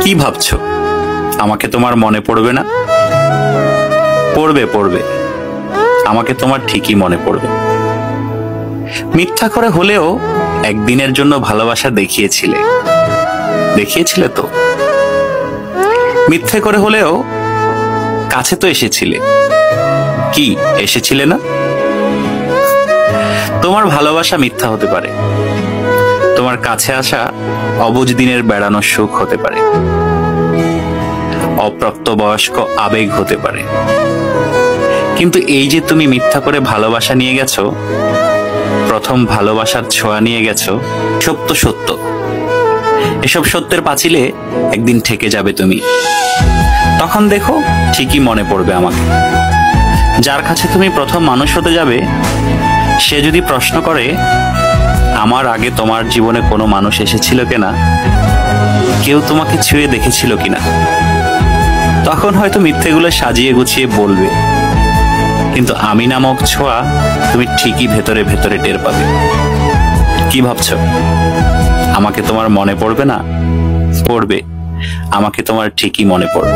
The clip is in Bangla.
কি ভাবছো আমাকে তোমার মনে পড়বে না? পড়বে পড়বে, আমাকে তোমার ঠিকই মনে পড়বে। মিথ্যা করে হলেও একদিনের জন্য ভালোবাসা দেখিয়েছিলে, দেখিয়েছিলে তো। মিথ্যে করে হলেও কাছে তো এসেছিলে, কি এসেছিলে না? তোমার ভালোবাসা মিথ্যা হতে পারে, তোমার কাছে আসা অবুঝ দিনের বেড়ানোর সুখ হতে পারে, অপ্রাপ্তবয়স্ক আবেগ হতে পারে। কিন্তু এই যে তুমি মিথ্যা করে ভালোবাসা নিয়ে গেছো, প্রথম ভালোবাসার ছোঁয়া নিয়ে গেছো, সত্য সত্য। এসব সত্যের পাঁচিলে একদিন ঠেকে যাবে তুমি। তখন দেখো ঠিকই মনে পড়বে আমাকে। যার কাছে তুমি প্রথম মানুষ হতে যাবে, সে যদি প্রশ্ন করে আমার আগে তোমার জীবনে কোনো মানুষ এসেছিল কিনা, কেউ তোমাকে ছুঁয়ে দেখেছিল কিনা, তখন হয়তো মিথ্যেগুলো সাজিয়ে গুছিয়ে বলবে, কিন্তু আমি নামক ছোঁয়া তুমি ঠিকই ভেতরে ভেতরে টের পাবে। কি ভাবছো আমাকে তোমার মনে পড়বে না? পড়বে, আমাকে তোমার ঠিকই মনে পড়বে।